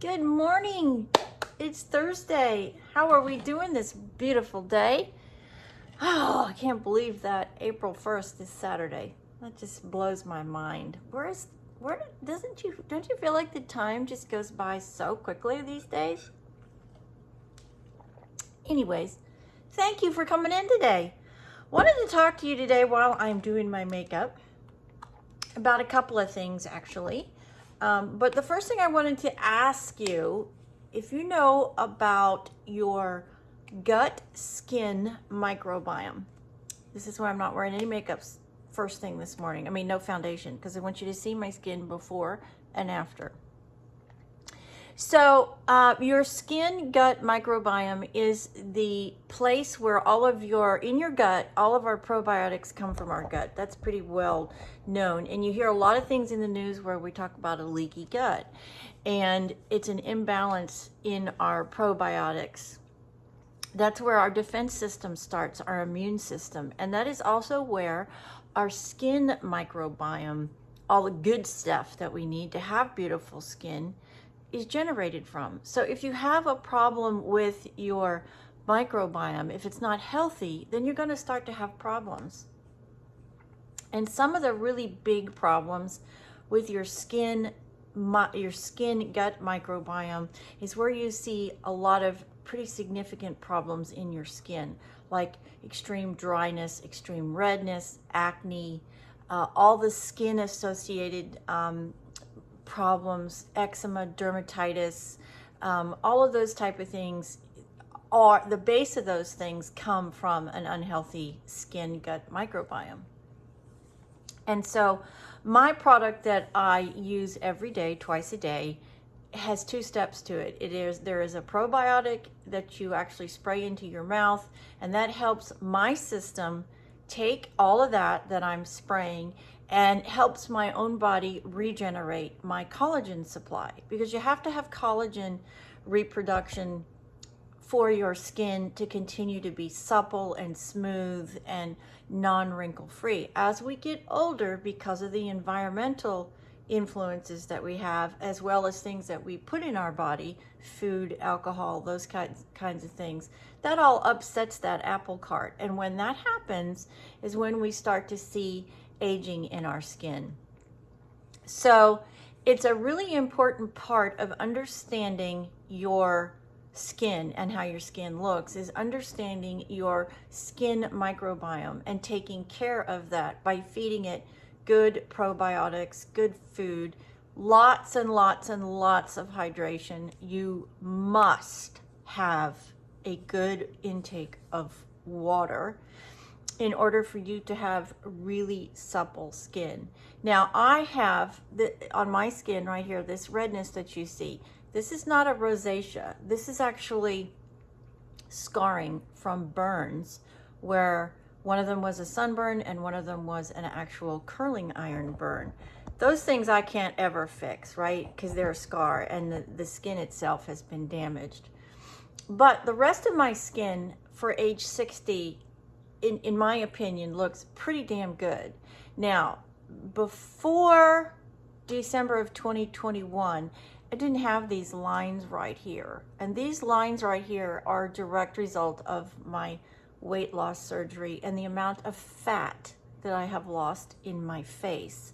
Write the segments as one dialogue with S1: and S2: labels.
S1: Good morning. It's Thursday. How are we doing this beautiful day? Oh, I can't believe that April 1st is Saturday. That just blows my mind. Don't you feel like the time just goes by so quickly these days? Anyways, thank you for coming in today. Wanted to talk to you today while I'm doing my makeup about a couple of things actually. But the first thing I wanted to ask you, if you know about your gut skin microbiome. This is why I'm not wearing any makeup first thing this morning. I mean, no foundation, because I want you to see my skin before and after. So your skin gut microbiome is the place where in your gut, all of our probiotics come from our gut. That's pretty well known. And you hear a lot of things in the news where we talk about a leaky gut. And it's an imbalance in our probiotics. That's where our defense system starts, our immune system. And that is also where our skin microbiome, all the good stuff that we need to have beautiful skin, is generated from. So if you have a problem with your microbiome, if it's not healthy, then you're going to start to have problems. And some of the really big problems with your skin gut microbiome is where you see a lot of pretty significant problems in your skin, like extreme dryness, extreme redness, acne, all the skin associated problems, eczema, dermatitis, all of those type of things are the base of those things come from an unhealthy skin gut microbiome. And so my product that I use every day, twice a day, has two steps to it. There is a probiotic that you actually spray into your mouth, and that helps my system take all of that I'm spraying and helps my own body regenerate my collagen supply, because you have to have collagen reproduction for your skin to continue to be supple and smooth and non-wrinkle free. As we get older, because of the environmental influences that we have, as well as things that we put in our body, food, alcohol, those kinds of things, that all upsets that apple cart. And when that happens is when we start to see aging in our skin. So it's a really important part of understanding your skin and how your skin looks, is understanding your skin microbiome and taking care of that by feeding it good probiotics, good food, lots and lots and lots of hydration. You must have a good intake of water in order for you to have really supple skin. Now, I have on my skin right here, this redness that you see. This is not a rosacea. This is actually scarring from burns, where one of them was a sunburn and one of them was an actual curling iron burn. Those things I can't ever fix, right? Because they're a scar and the skin itself has been damaged. But the rest of my skin for age 60, in my opinion, looks pretty damn good. Now, before December of 2021, I didn't have these lines right here. And these lines right here are a direct result of my weight loss surgery and the amount of fat that I have lost in my face.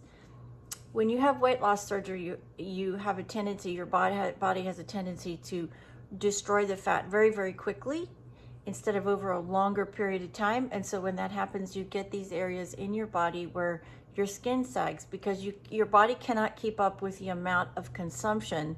S1: When you have weight loss surgery, you have a tendency, your body has a tendency to destroy the fat very, very quickly instead of over a longer period of time. And so when that happens, you get these areas in your body where your skin sags, because your body cannot keep up with the amount of consumption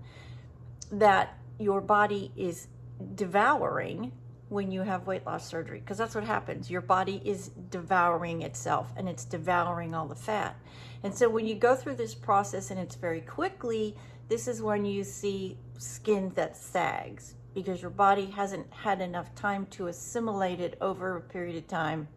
S1: that your body is devouring when you have weight loss surgery, because that's what happens. Your body is devouring itself and it's devouring all the fat. And so when you go through this process, and it's very quickly, this is when you see skin that sags, because your body hasn't had enough time to assimilate it over a period of time,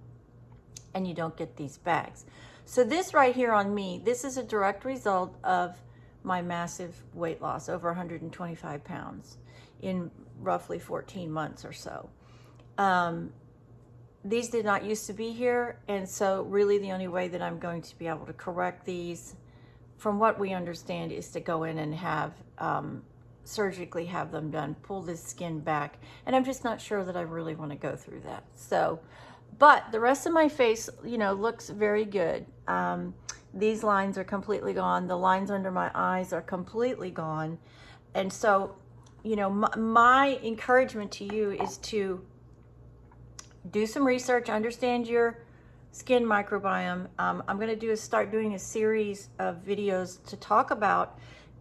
S1: and you don't get these bags. So this right here on me, this is a direct result of my massive weight loss, over 125 pounds in roughly 14 months or so. These did not used to be here, and so really the only way that I'm going to be able to correct these, from what we understand, is to go in and have surgically have them done, pull this skin back, and I'm just not sure that I really want to go through that. So, but the rest of my face, you know, looks very good. These lines are completely gone. The lines under my eyes are completely gone. And so, you know, my encouragement to you is to do some research, understand your skin microbiome. I'm going to start doing a series of videos to talk about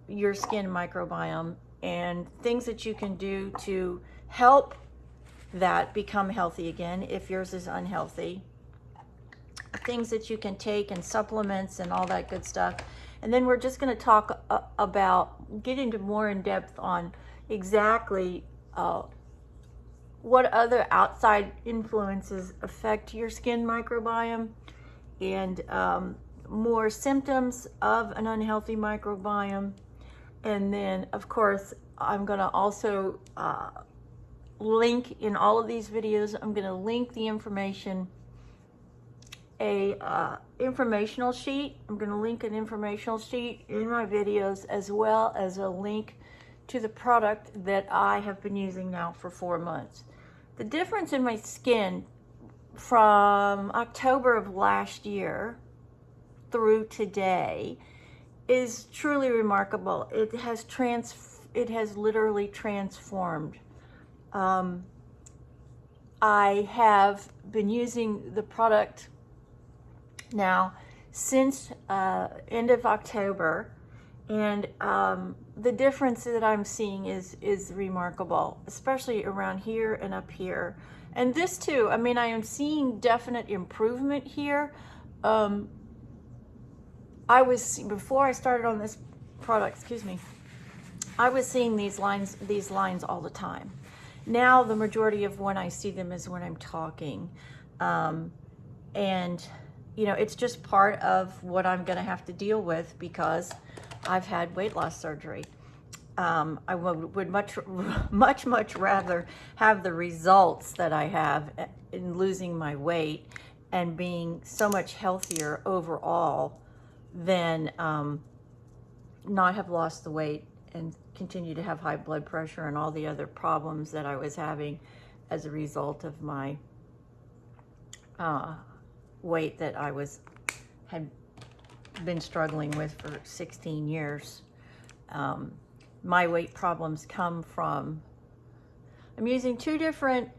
S1: your skin microbiome and things that you can do to help that become healthy again if yours is unhealthy. Things that you can take and supplements and all that good stuff. And then we're just going to talk about, get into more in depth on exactly what other outside influences affect your skin microbiome, and more symptoms of an unhealthy microbiome. And then, of course, I'm going to also link in all of these videos, I'm going to link the information, informational sheet. I'm going to link an informational sheet in my videos, as well as a link to the product that I have been using now for 4 months. The difference in my skin from October of last year through today is truly remarkable. It has literally transformed. I have been using the product now since end of October, and the difference that I'm seeing is remarkable, especially around here and up here. And this too, I mean, I am seeing definite improvement here. Before I started on this product, excuse me, I was seeing these lines all the time. Now the majority of when I see them is when I'm talking. And you know, it's just part of what I'm going to have to deal with because I've had weight loss surgery. I would much rather have the results that I have in losing my weight and being so much healthier overall than not have lost the weight and continue to have high blood pressure and all the other problems that I was having as a result of my weight that I had been struggling with for 16 years. My weight problems come from, I'm using 2 different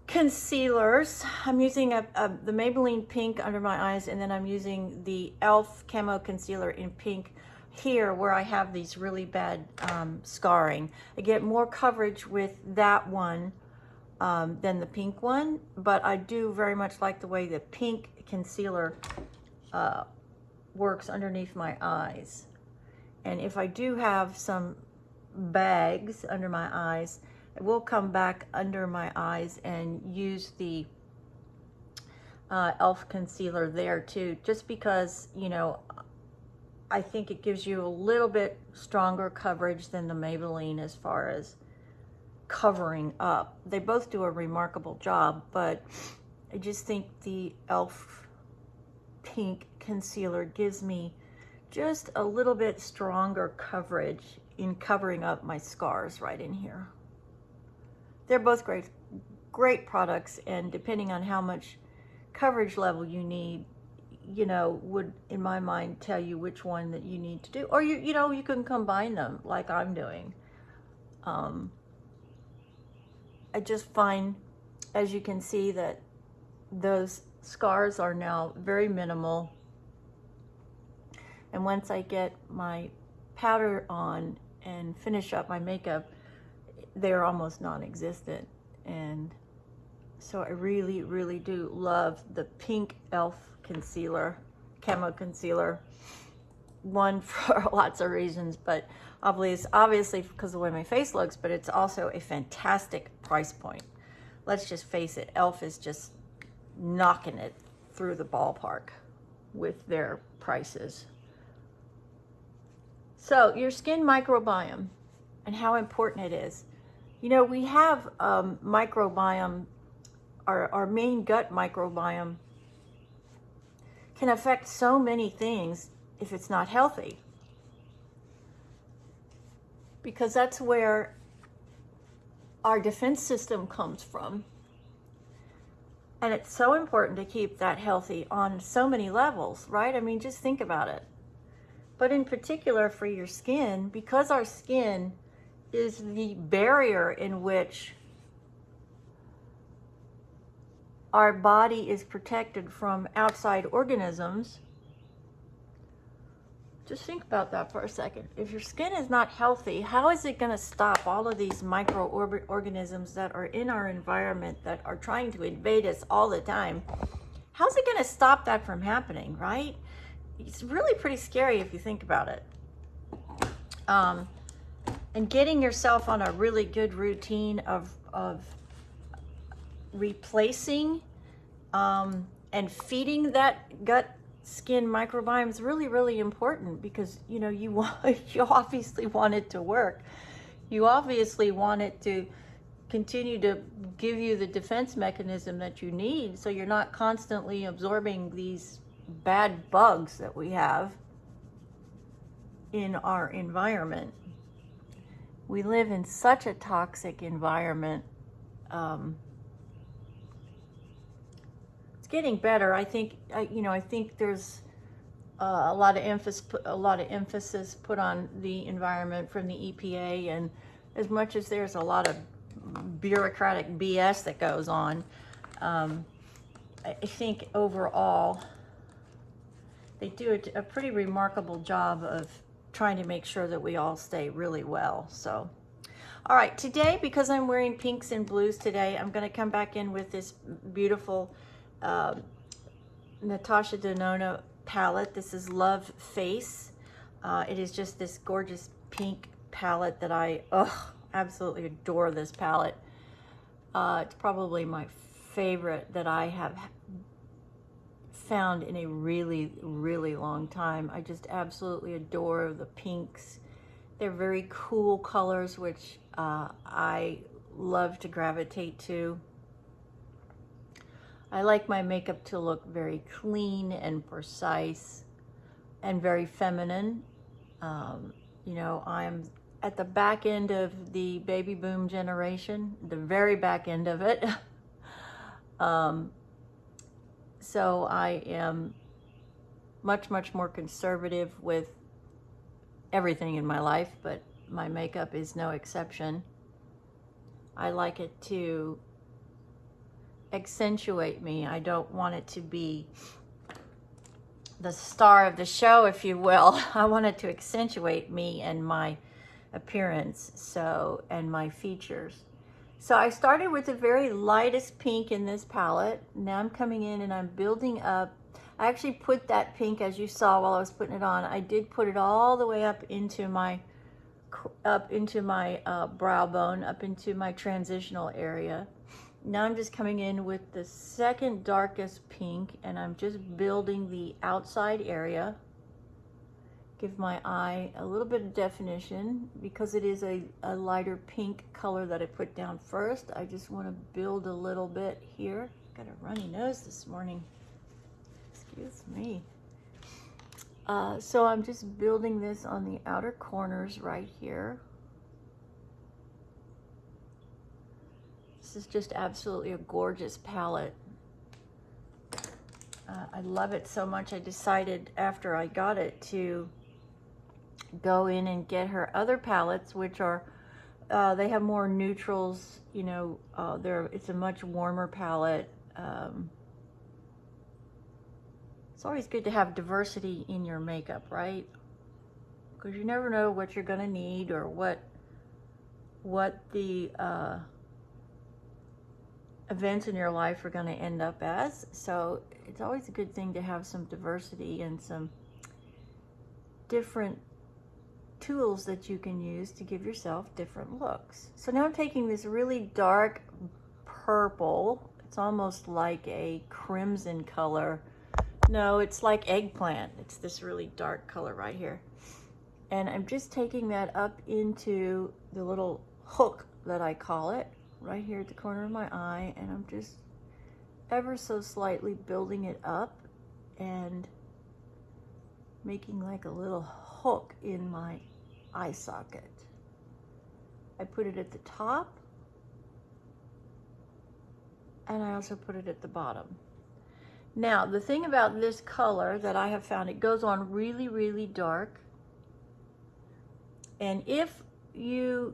S1: concealers. I'm using the Maybelline pink under my eyes, and then I'm using the e.l.f. camo concealer in pink here where I have these really bad scarring. I get more coverage with that one than the pink one, but I do very much like the way the pink concealer works underneath my eyes. And if I do have some bags under my eyes, I will come back under my eyes and use the e.l.f. concealer there too, just because, you know, I think it gives you a little bit stronger coverage than the Maybelline as far as covering up. They both do a remarkable job, but I just think the e.l.f. pink concealer gives me just a little bit stronger coverage in covering up my scars right in here. They're both great products, and depending on how much coverage level you need, you know, would in my mind tell you which one that you need to do, or you know, you can combine them like I'm doing. I just find, as you can see, that those scars are now very minimal. And once I get my powder on and finish up my makeup, they're almost non-existent. And so I really, really do love the pink e.l.f. concealer, camo concealer. One, for lots of reasons, but obviously because of the way my face looks, but it's also a fantastic price point. Let's just face it, e.l.f. is just knocking it through the ballpark with their prices. So your skin microbiome and how important it is. You know, we have microbiome, our main gut microbiome can affect so many things if it's not healthy. because that's where our defense system comes from. And it's so important to keep that healthy on so many levels, right? I mean, just think about it. But in particular for your skin, because our skin is the barrier in which our body is protected from outside organisms. Just think about that for a second. If your skin is not healthy, how is it going to stop all of these microorganisms that are in our environment that are trying to invade us all the time? How's it going to stop that from happening, right? It's really pretty scary if you think about it. And getting yourself on a really good routine of replacing and feeding that gut skin microbiome is really, really important, because you know you obviously want it to work. You obviously want it to continue to give you the defense mechanism that you need, so you're not constantly absorbing these bad bugs that we have in our environment. We live in such a toxic environment. It's getting better. I think there's a lot of emphasis put on the environment from the EPA, and as much as there's a lot of bureaucratic BS that goes on, I think overall they do a pretty remarkable job of trying to make sure that we all stay really well. So, all right, today, because I'm wearing pinks and blues today, I'm going to come back in with this beautiful Natasha Denona palette. This is Love Face. It is just this gorgeous pink palette that I absolutely adore. This palette. It's probably my favorite that I have found in a really, really long time. I just absolutely adore the pinks. They're very cool colors, which I love to gravitate to. I like my makeup to look very clean and precise and very feminine. You know, I'm at the back end of the baby boom generation, the very back end of it. So I am much, much more conservative with everything in my life, but my makeup is no exception. I like it to accentuate me. I don't want it to be the star of the show, if you will. I want it to accentuate me and my appearance, and my features. So I started with the very lightest pink in this palette. Now I'm coming in and I'm building up. I actually put that pink, as you saw while I was putting it on, I did put it all the way up into my brow bone, up into my transitional area. Now I'm just coming in with the second darkest pink, and I'm just building the outside area. Give my eye a little bit of definition, because it is a lighter pink color that I put down first. I just want to build a little bit here. Got a runny nose this morning. Excuse me. So I'm just building this on the outer corners right here. This is just absolutely a gorgeous palette. I love it so much. I decided after I got it to go in and get her other palettes, which are they have more neutrals. You know, it's a much warmer palette. It's always good to have diversity in your makeup, right? Because you never know what you're gonna need, or what the events in your life are going to end up as. So it's always a good thing to have some diversity and some different tools that you can use to give yourself different looks. So now I'm taking this really dark purple. It's almost like a crimson color. No, it's like eggplant. It's this really dark color right here. And I'm just taking that up into the little hook that I call it, right here at the corner of my eye, and I'm just ever so slightly building it up and making like a little hook in my eye socket. I put it at the top, and I also put it at the bottom. Now, the thing about this color that I have found, it goes on really, really dark. And if you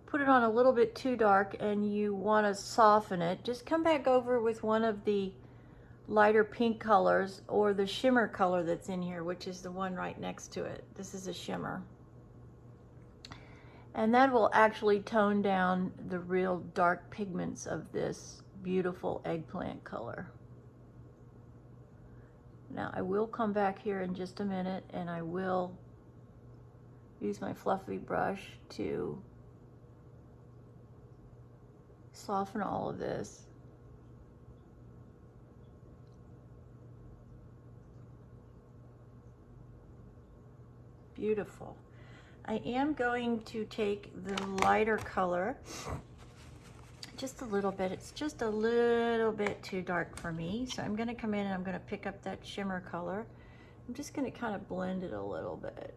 S1: put it on a little bit too dark and you want to soften it, just come back over with one of the lighter pink colors or the shimmer color that's in here, which is the one right next to it. This is a shimmer. And that will actually tone down the real dark pigments of this beautiful eggplant color. Now I will come back here in just a minute and I will use my fluffy brush to soften all of this. Beautiful. I am going to take the lighter color, just a little bit. It's just a little bit too dark for me. So I'm going to come in and I'm going to pick up that shimmer color. I'm just going to kind of blend it a little bit.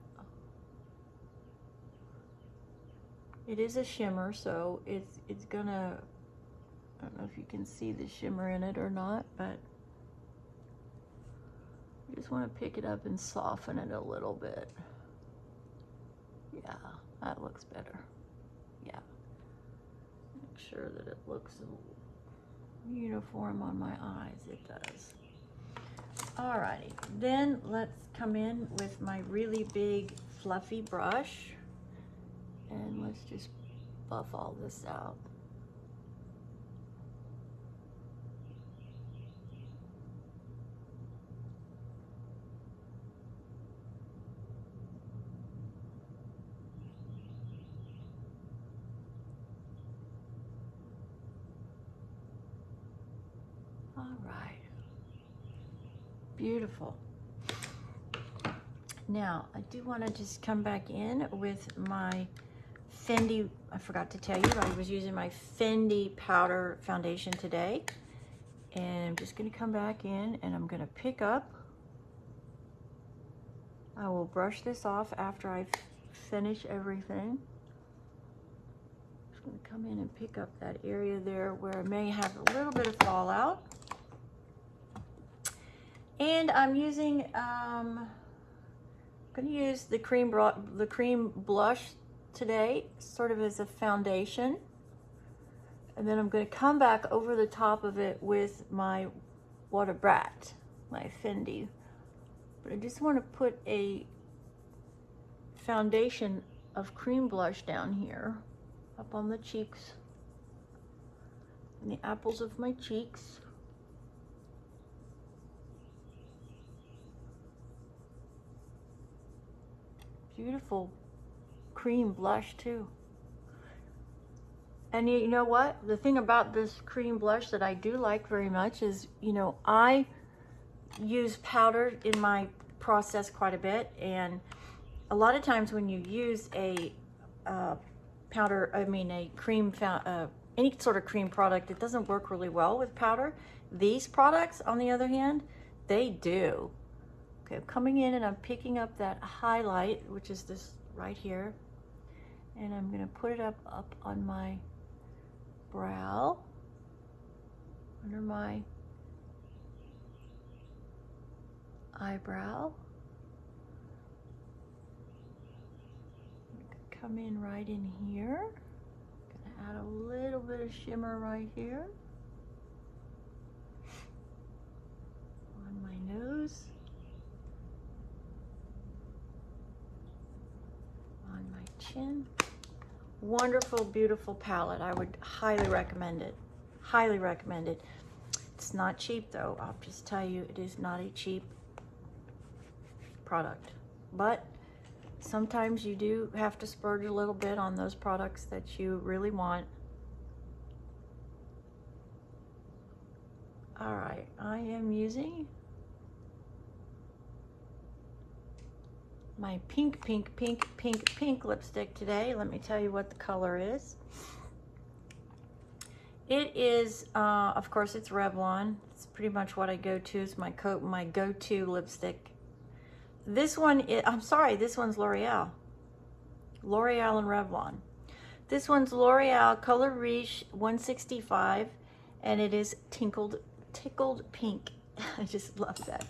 S1: It is a shimmer, so it's gonna, I don't know if you can see the shimmer in it or not, but you just want to pick it up and soften it a little bit. Yeah, that looks better. Yeah. Make sure that it looks uniform on my eyes. It does. Alrighty, then let's come in with my really big fluffy brush. And let's just buff all this out. All right. Beautiful. Now, I do want to just come back in with my Fendi, I forgot to tell you, I was using my Fendi powder foundation today. And I'm just going to come back in and I'm going to pick up. I will brush this off after I finish everything. Just going to come in and pick up that area there where I may have a little bit of fallout. And I'm using, I'm going to use the cream blush today, sort of as a foundation, and then I'm going to come back over the top of it with my Water Brat, my Fendi. But I just want to put a foundation of cream blush down here, up on the cheeks, and the apples of my cheeks. Beautiful cream blush too. And you know what? The thing about this cream blush that I do like very much is, you know, I use powder in my process quite a bit, and a lot of times when you use a powder, I mean a cream, any sort of cream product, it doesn't work really well with powder. These products, on the other hand, they do. Okay, I'm coming in and I'm picking up that highlight, which is this right here, and I'm going to put it up on my brow, under my eyebrow. Come in right in here. Gonna add a little bit of shimmer right here on my nose, on my chin. Wonderful, beautiful palette. I would highly recommend it. Highly recommend it. It's not cheap though. I'll just tell you, it is not a cheap product. But sometimes you do have to splurge a little bit on those products that you really want. All right, I am using my pink lipstick today. Let me tell you what the color is. It is, of course, it's Revlon. It's pretty much what I go to. It's my go-to lipstick. This one, I'm sorry, this one's L'Oreal. L'Oreal and Revlon. This one's L'Oreal Color Riche 165, and it is tickled pink. I just love that.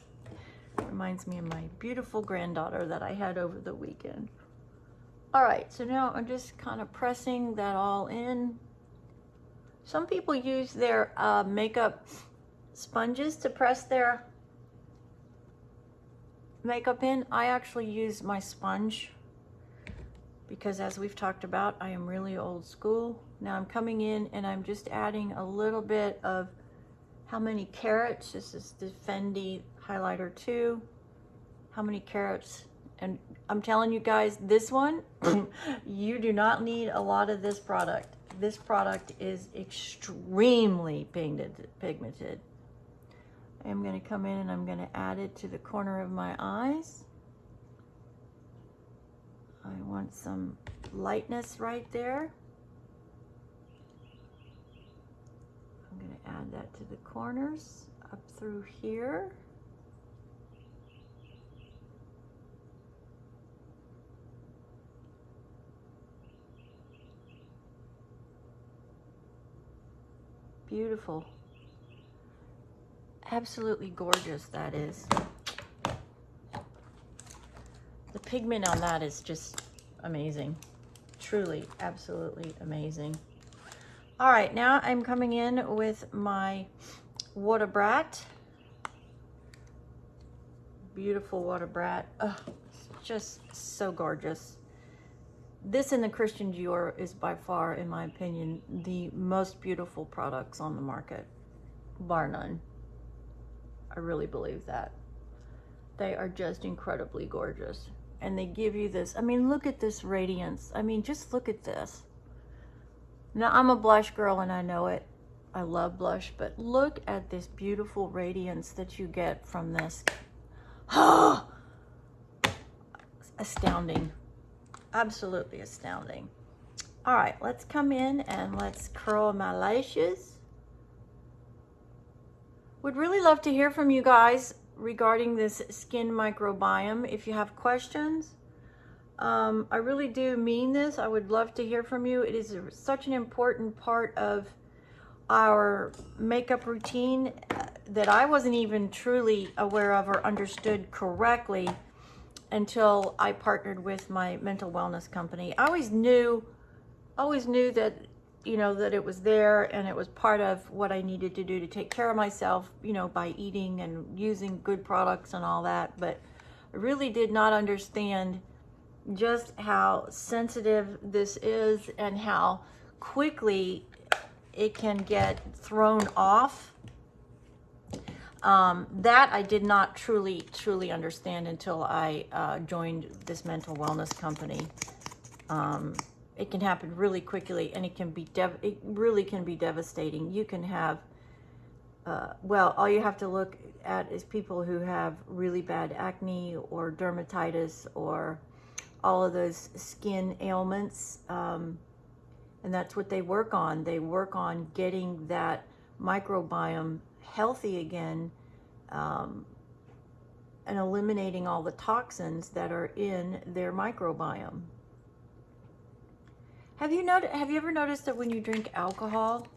S1: Reminds me of my beautiful granddaughter that I had over the weekend. All right, so now I'm just kind of pressing that all in. Some people use their makeup sponges to press their makeup in. I actually use my sponge because, as we've talked about, I am really old school. Now I'm coming in and I'm just adding a little bit of how many carats. This is the Fendi highlighter 2. How many carats? And I'm telling you guys, this one, you do not need a lot of this product. This product is extremely pigmented. I'm going to come in and I'm going to add it to the corner of my eyes. I want some lightness right there. I'm going to add that to the corners, up through here. Beautiful. Absolutely gorgeous that is. The pigment on that is just amazing. Truly, absolutely amazing. All right, now I'm coming in with my Water Brat. Beautiful Water Brat. Oh, it's just so gorgeous. This and the Christian Dior is by far, in my opinion, the most beautiful products on the market, bar none. I really believe that. They are just incredibly gorgeous. And they give you this, I mean, look at this radiance. I mean, just look at this. Now, I'm a blush girl and I know it. I love blush, but look at this beautiful radiance that you get from this. Astounding. Absolutely astounding. All right, let's come in and let's curl my lashes. Would really love to hear from you guys regarding this skin microbiome. If you have questions, I really do mean this. I would love to hear from you. It is such an important part of our makeup routine that I wasn't even truly aware of or understood correctly until I partnered with my mental wellness company. I always knew that, you know, that it was there and it was part of what I needed to do to take care of myself, you know, by eating and using good products and all that. But I really did not understand just how sensitive this is and how quickly it can get thrown off. That I did not truly understand until I joined this mental wellness company. It can happen really quickly, and it really can be devastating. You can have, well, all you have to look at is people who have really bad acne or dermatitis or all of those skin ailments, and that's what they work on. They work on getting that microbiome healthy again, and eliminating all the toxins that are in their microbiome. Have you ever noticed that when you drink alcohol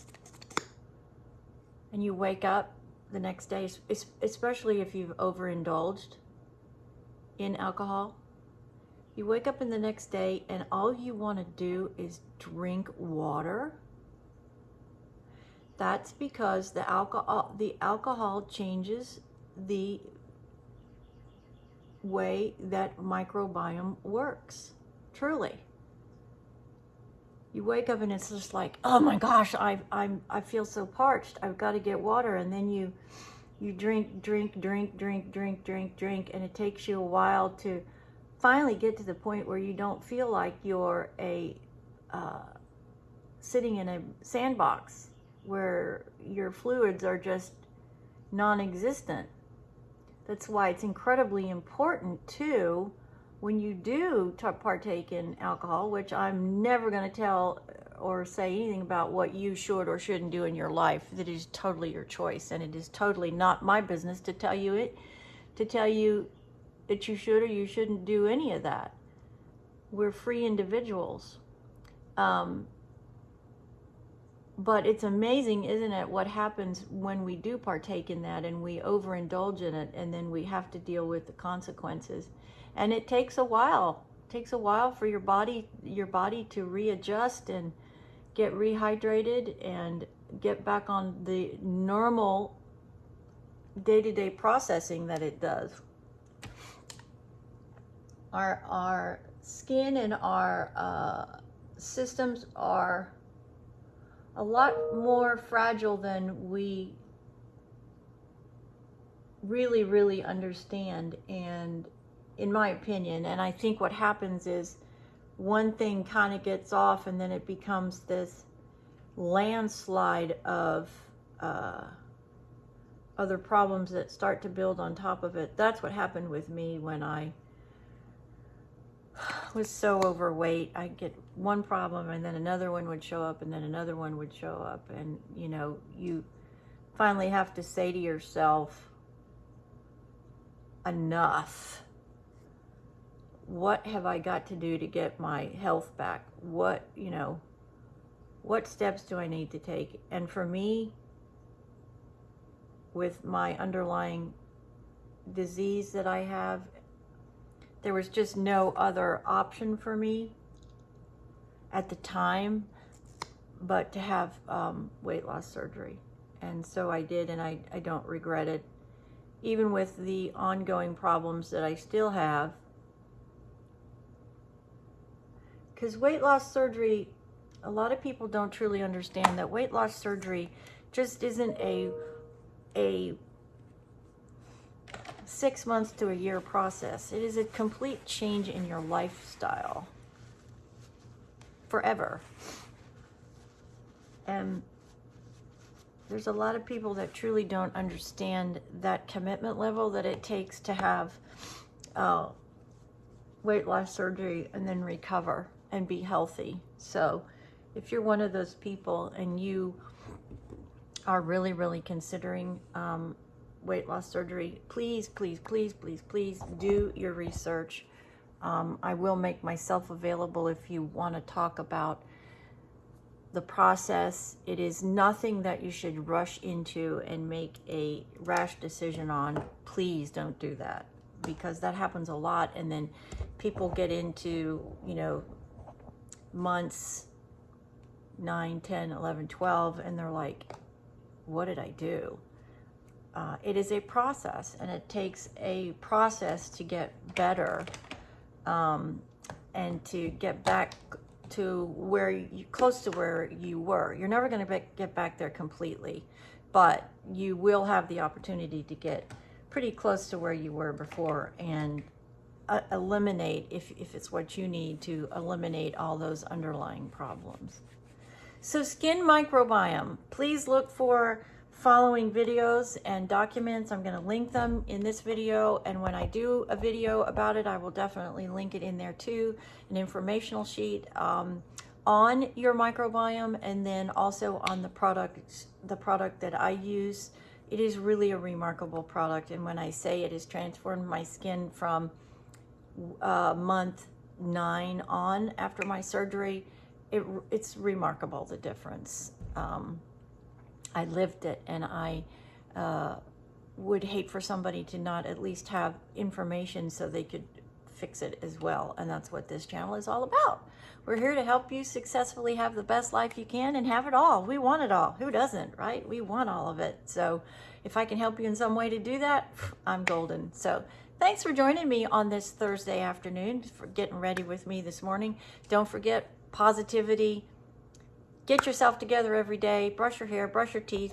S1: and you wake up the next day, especially if you've overindulged in alcohol, you wake up in the next day and all you want to do is drink water? That's because the alcohol changes the way that microbiome works, truly. You wake up and it's just like, oh my gosh, I feel so parched. I've got to get water. And then you drink, and it takes you a while to finally get to the point where you don't feel like you're sitting in a sandbox where your fluids are just non-existent. That's why it's incredibly important too, when you do partake in alcohol, which I'm never going to tell or say anything about what you should or shouldn't do in your life. That is totally your choice, and it is totally not my business to tell you that you should or you shouldn't do any of that. We're free individuals. But it's amazing, isn't it, what happens when we do partake in that and we overindulge in it, and then we have to deal with the consequences. And it takes a while. It takes a while for your body to readjust and get rehydrated and get back on the normal day-to-day processing that it does. Our skin and our systems are a lot more fragile than we really understand, and in my opinion. And I think what happens is one thing kind of gets off, and then it becomes this landslide of other problems that start to build on top of it. That's what happened with me when I was so overweight. I'd get one problem and then another one would show up and then another one would show up. And you know, you finally have to say to yourself, enough. What have I got to do to get my health back? What, you know, what steps do I need to take? And for me, with my underlying disease that I have, there was just no other option for me at the time but to have weight loss surgery. And so I did, and I don't regret it. Even with the ongoing problems that I still have. Because weight loss surgery, a lot of people don't truly understand that weight loss surgery just isn't a 6 months to a year process. It is a complete change in your lifestyle forever. And there's a lot of people that truly don't understand that commitment level that it takes to have weight loss surgery and then recover and be healthy. So if you're one of those people and you are really considering weight loss surgery, please do your research. I will make myself available if you want to talk about the process. It is nothing that you should rush into and make a rash decision on. Please don't do that, because that happens a lot, and then people get into, you know, months 9, 10, 11, 12, and they're like, what did I do? It is a process, and it takes a process to get better and to get back to where you, close to where you were. You're never going to get back there completely, but you will have the opportunity to get pretty close to where you were before, and eliminate, if it's what you need to eliminate all those underlying problems. So skin microbiome, please look for following videos and documents. I'm going to link them in this video, and when I do a video about it, I will definitely link it in there too, an informational sheet on your microbiome, and then also on the product that I use. It is really a remarkable product, and when I say it has transformed my skin from month 9 on after my surgery, it's remarkable, the difference. I lived it, and I would hate for somebody to not at least have information so they could fix it as well. And that's what this channel is all about. We're here to help you successfully have the best life you can and have it all. We want it all. Who doesn't, right? We want all of it. So if I can help you in some way to do that, I'm golden. So thanks for joining me on this Thursday afternoon, for getting ready with me this morning. Don't forget positivity. Get yourself together every day. Brush your hair, brush your teeth.